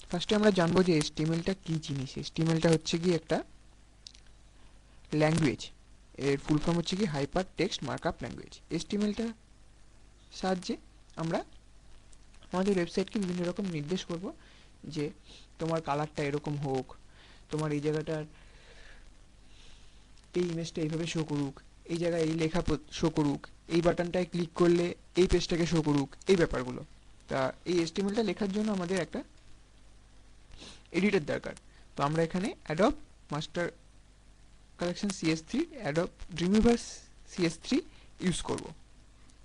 ফার্স্টে আমরা জানবো যে HTML-টা কী জিনিস। HTML-টা হচ্ছে কি একটা ল্যাঙ্গুয়েজ, এর ফুল ফর্ম হচ্ছে কি হাইপার টেক্সট মার্কআপ ল্যাঙ্গুয়েজ। HTML-টা সাহায্যে আমরা আমাদের ওয়েবসাইটকে বিভিন্ন রকম নির্দেশ করব যে তোমার কালারটা এরকম হোক, তোমার এই জায়গাটার এই ইমেজটা এইভাবে শো করুক, এই জায়গায় এই লেখা শো করুক, এই বাটনটায় ক্লিক করলে এই পেজটাকে শো করুক, এই ব্যাপারগুলো। তা এই HTML-টা লেখার জন্য আমাদের একটা এডিটর দরকার। তো আমরা এখানে Adobe master collection CS3, Adobe Dreamweaver CS3 use করব।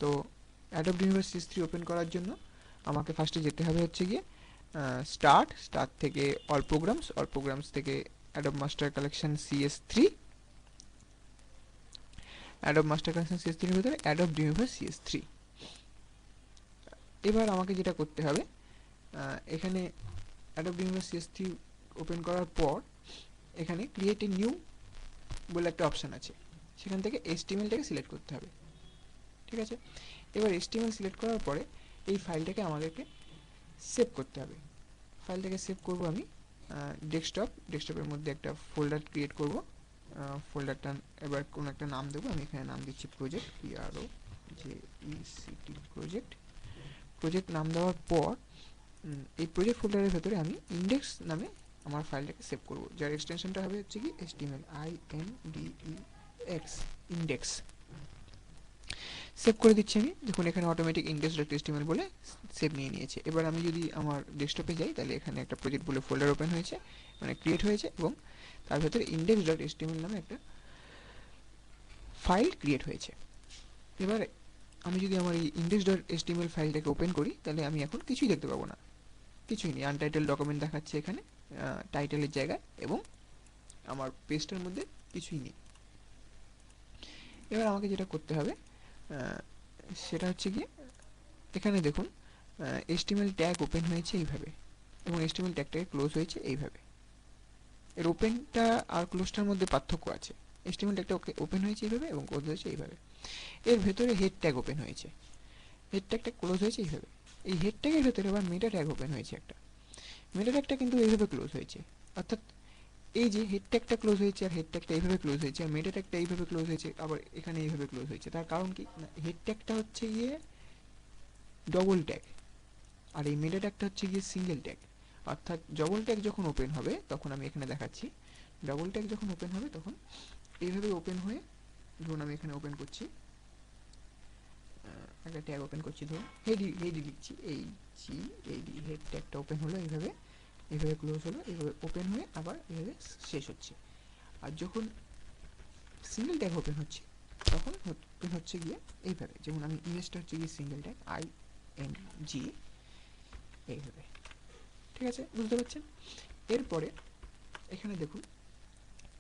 তো অ্যাডব ড্রিমউইভার CS3 ওপেন করার জন্য আমাকে ফার্স্টে যেতে হবে হচ্ছে গিয়ে স্টার্ট থেকে অল প্রোগ্রামস থেকে Adobe master collection CS3, Adobe master collection CS3 এর ভিতরে অ্যাডব ড্রিমউইভার CS3। এবার আমাকে যেটা করতে হবে, এখানে অ্যাডব ড্রিমউইভার CS3 ওপেন করার পর এখানে ক্রিয়েট এ নিউ বলে একটা অপশান আছে, সেখান থেকে HTML-টাকে সিলেক্ট করতে হবে। ঠিক আছে, এবার HTML সিলেক্ট করার পরে এই ফাইলটাকে আমাদেরকে সেভ করতে হবে। ফাইলটাকে সেভ করব আমি ডেস্কটপের মধ্যে একটা ফোল্ডার ক্রিয়েট করব। ফোল্ডারটা এবার কোনো একটা নাম দেবো, আমি এখানে নাম দিচ্ছি প্রজেক্ট, প্রজেক্ট নাম দেওয়ার পর এই প্রজেক্ট ফোল্ডারের ভেতরে আমি ইন্ডেক্স নামে আমার ফাইলটাকে সেভ করব, যার এক্সটেনশনটা হবে হচ্ছে কি HTML, INDEX, ইন্ডেক্স। সেভ করে দিচ্ছি আমি, দেখুন এখানে অটোমেটিক index.html বলে সেভ নিয়ে নিয়েছে। এবার আমি যদি আমার ডেস্কটপে যাই তাহলে এখানে একটা প্রজেক্ট বলে ফোল্ডার ওপেন হয়েছে, মানে ক্রিয়েট হয়েছে, এবং তার ভেতরে index.html নামে একটা ফাইল ক্রিয়েট হয়েছে। এবার আমি যদি আমার এই index.html ফাইলটাকে ওপেন করি তাহলে আমি এখন কিছুই দেখতে পাবো না, কিছুই নেই। আনটাইটেল ডকুমেন্ট দেখাচ্ছে এখানে টাইটেলের জায়গায়, এবং আমার পেজটার মধ্যে কিছুই নেই। এবার আমাকে যেটা করতে হবে সেটা হচ্ছে গিয়ে এখানে দেখুন HTML ট্যাগ ওপেন হয়েছে এইভাবে, এবং HTML ট্যাগটাকে ক্লোজ হয়েছে এইভাবে। এর ওপেনটা আর ক্লোজটার মধ্যে পার্থক্য আছে। HTML ট্যাগটা ওপেন হয়েছে এইভাবে এবং ক্লোজ হয়েছে এইভাবে। এর ভেতরে হেড ট্যাগ ওপেন হয়েছে, হেড ট্যাগটা ক্লোজ হয়েছে এইভাবে। এই হেড ট্যাগের ভেতরে আবার মেটা ট্যাগ ওপেন হয়েছে একটা, মেটা ট্যাগটা কিন্তু এইভাবে ক্লোজ হয়েছে। অর্থাৎ এই যে হেড ট্যাগটা ক্লোজ হয়েছে আর হেড ট্যাগটা এইভাবে ক্লোজ হয়েছে, আর মেটা ট্যাগটা এইভাবে ক্লোজ হয়েছে, আবার এখানে এইভাবে ক্লোজ হয়েছে। তার কারণ কি, হেড ট্যাগটা হচ্ছে গিয়ে ডবল ট্যাগ, আর এই মেটা ট্যাগটা হচ্ছে গিয়ে সিঙ্গেল ট্যাগ। অর্থাৎ ডবল ট্যাগ যখন ওপেন হবে তখন আমি এখানে দেখাচ্ছি, ডবল ট্যাগ যখন ওপেন হবে তখন এইভাবে ওপেন হয়ে, ধরুন আমি এখানে ওপেন করছি, একটা ট্যাগ ওপেন করছি, ধরুন হেডি লিখছি, হেড ট্যাগটা ওপেন হলো এইভাবে, এইভাবে ক্লোজ হলো, এইভাবে ওপেন হয়ে আবার এইভাবে শেষ হচ্ছে। আর যখন সিঙ্গেল ট্যাগ ওপেন হচ্ছে তখন ওপেন হচ্ছে গিয়ে এইভাবে, যেমন আমি ইমেজটা হচ্ছে গিয়ে সিঙ্গেল ট্যাগ ING এইভাবে। ঠিক আছে, বুঝতে পারছেন? এরপরে এখানে দেখুন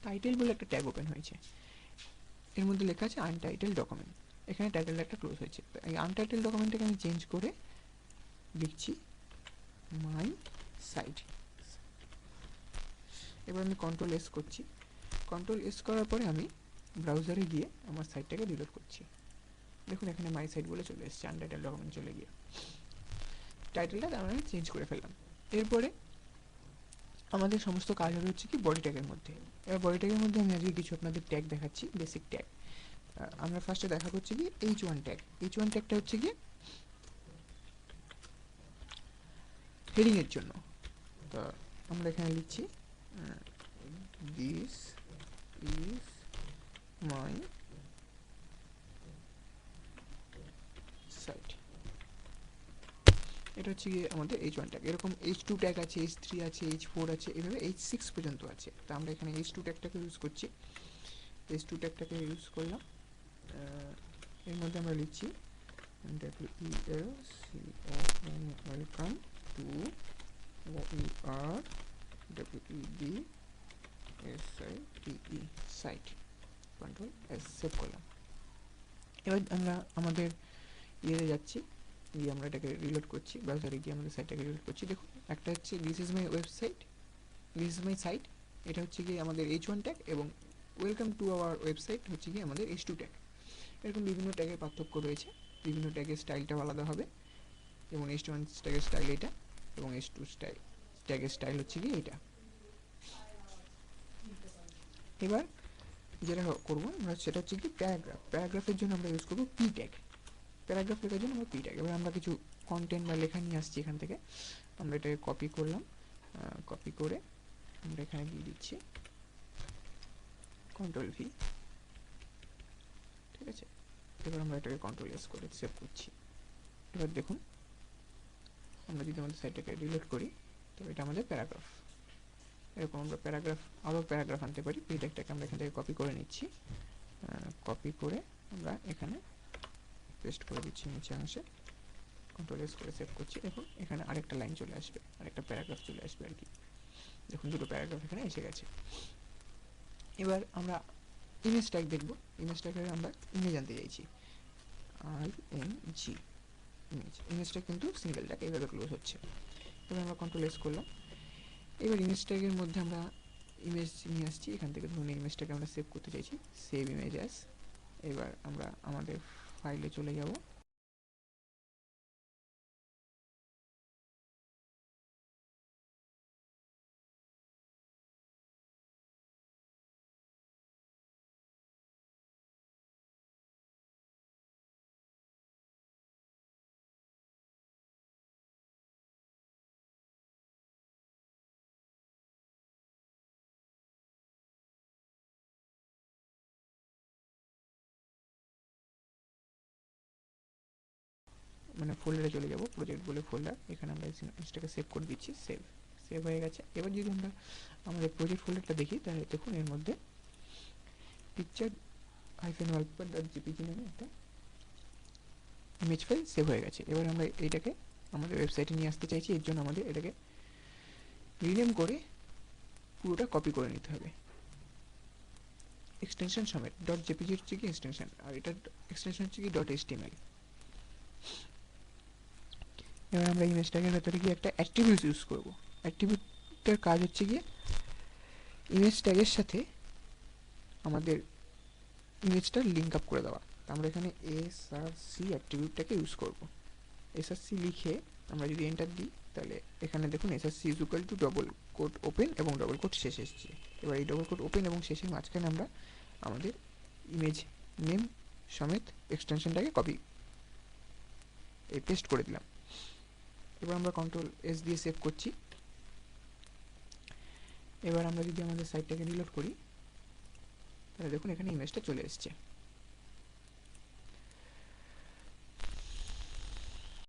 টাইটেল বলে একটা ট্যাগ ওপেন হয়েছে, এর মধ্যে লেখা আছে আনটাইটেল ডকুমেন্ট। এখানে টাইটেলটা একটা ক্লোজ হয়েছে। এই আনটাইটেল ডকুমেন্টটাকে আমি চেঞ্জ করে লিখছি মাই সাইট। এবার আমি কন্ট্রোল-S করছি, কন্ট্রোল-S করার পরে আমি ব্রাউজারে গিয়ে আমার সাইটটাকে রিলোড করছি। দেখুন এখানে মাই সাইট বলে চলে এসেছে, আনটাইটেল ডকুমেন্ট চলে গিয়ে টাইটেলটা তার মানে চেঞ্জ করে ফেললাম। এরপরে আমাদের সমস্ত কাজ হবে হচ্ছে কি বডি ট্যাগের মধ্যে। এবার বডি ট্যাগের মধ্যে আমি আজকে কিছু আপনাদের ট্যাগ দেখাচ্ছি, বেসিক ট্যাগ। আমরা ফার্স্টে দেখা করছি কি H1 ট্যাগ। H1 ট্যাগটা হচ্ছে কি হেডিং এর জন্য। তো আমরা এখানে লিখছি দিস ইজ মাই সাইট। এটা হচ্ছে গিয়ে আমাদের H1 ট্যাগ। এরকম H2 ট্যাগ আছে, H3 আছে, H4 আছে, এভাবে H6 পর্যন্ত আছে। তো আমরা এখানে H2 ট্যাগটাকে ইউজ করছি, H2 ট্যাগটাকে ইউজ করলাম। এর মধ্যে আমরা লিখছি ওয়েলকাম টু সাইট, কন্ট্রোল-S সেভ করলাম। এবার আমরা আমাদের ইয়েতে যাচ্ছি, গিয়ে আমরা এটাকে রিলোড করছি, ব্রাউজারে গিয়ে আমাদের সাইটটাকে রিলোড করছি। দেখুন একটা হচ্ছে this is my website, this is my site, এটা হচ্ছে গিয়ে আমাদের H1 ট্যাগ, এবং ওয়েলকাম টু আওয়ার ওয়েবসাইট হচ্ছে গিয়ে আমাদের H2 ট্যাগ। এরকম বিভিন্ন ট্যাগের পার্থক্য রয়েছে, বিভিন্ন ট্যাগের স্টাইলটাও আলাদা হবে, যেমন H1 ট্যাগের স্টাইল এটা, এবং H2 স্টাইল ট্যাগের স্টাইল হচ্ছে কি এইটা। এবার যেটা করবো আমরা সেটা হচ্ছে কি প্যারাগ্রাফ। প্যারাগ্রাফের জন্য আমরা ইউজ করবো পি ট্যাগ। প্যারাগ্রাফ লেখার জন্য আমরা পি ট্যাগ। এবার আমরা কিছু কন্টেন্ট বা লেখা নিয়ে আসছি এখান থেকে, আমরা এটাকে কপি করলাম, কপি করে আমরা এখানে দিয়ে দিচ্ছি কন্ট্রোল ভি, ঠিক আছে। এবার আমরা এটাকে কন্ট্রোল এস করে সেভ করছি। এবার দেখুন আমরা যদি আমাদের সাইটটাকে রিলোড করি তো এটা আমাদের প্যারাগ্রাফ। এরকম আমরা প্যারাগ্রাফ আরও প্যারাগ্রাফ আনতে পারি। পি ট্যাগটাকে আমরা এখান থেকে কপি করে নিচ্ছি, কপি করে আমরা এখানে পেস্ট করে দিচ্ছি নিচে অংশে, কন্ট্রোল এস করে সেভ করছি। দেখুন এখানে আরেকটা লাইন চলে আসবে, আরেকটা প্যারাগ্রাফ চলে আসবে আর কি। দেখুন দুটো প্যারাগ্রাফ এখানে এসে গেছে। এবার আমরা ইমেজ ট্যাগ দেখব। ইমেজ ট্যাগে আমরা ইমেজ আনতে চাইছি, IMG ইমেজ। ইমেজটা কিন্তু সিঙ্গেল ট্যাগ, এইভাবে ক্লোজ হচ্ছে। এবার আমরা কন্ট্রোল এস করলাম। এবার ইমেজ ট্যাগের মধ্যে আমরা ইমেজ নিয়ে আসছি এখান থেকে। ধরুন এই ইমেজটাকে আমরা সেভ করতে চাইছি, সেভ ইমেজ অ্যাজ। এবার আমরা আমাদের ফাইলে চলে যাব, মানে ফোল্ডারে চলে যাব, প্রজেক্ট বলে ফোল্ডার। এখানে আমরা ইমেজটাকে সেভ করে দিচ্ছি, সেভ। সেভ হয়ে গেছে। এবার যদি আমরা আমাদের প্রজেক্ট ফোল্ডারটা দেখি তাহলে দেখুন এর মধ্যে পিকচার -wallpaper.jpg নামে একটা ইমেজ ফাইল সেভ হয়ে গেছে। এবার আমরা এইটাকে আমাদের ওয়েবসাইটে নিয়ে আসতে চাইছি, এর জন্য আমাদের এটাকে রিনেম করে পুরোটা কপি করে নিতে হবে এক্সটেনশন সমেত। .jpg হচ্ছে কি এক্সটেনশন, আর এটা এক্সটেনশন হচ্ছে কি .html। এবার আমরা ইমেজ ট্যাগের ভেতরে গিয়ে একটা অ্যাট্রিবিউট ইউজ করব। অ্যাট্রিবিউটের কাজ হচ্ছে গিয়ে ইমেজ ট্যাগের সাথে আমাদের ইমেজটা লিঙ্ক আপ করে দেওয়া। আমরা এখানে এসআরসি অ্যাট্রিবিউটটাকে ইউজ করব। এসআরসি লিখে আমরা যদি এন্টার দিই তাহলে এখানে দেখুন SRC is equal to double quote open এবং ডবল কোট শেষ এসছে। এবার এই ডবল কোট ওপেন এবং শেষের মাঝখানে আমরা আমাদের ইমেজ নেম সমেত এক্সটেনশনটাকে কপি পেস্ট করে দিলাম। এবার আমরা কন্ট্রোল এস দিয়ে সেভ করছি। এবার আমরা যদি আমাদের সাইটটাকে রিলোড করি তাহলে দেখুন এখানে ইমেজটা চলে এসছে।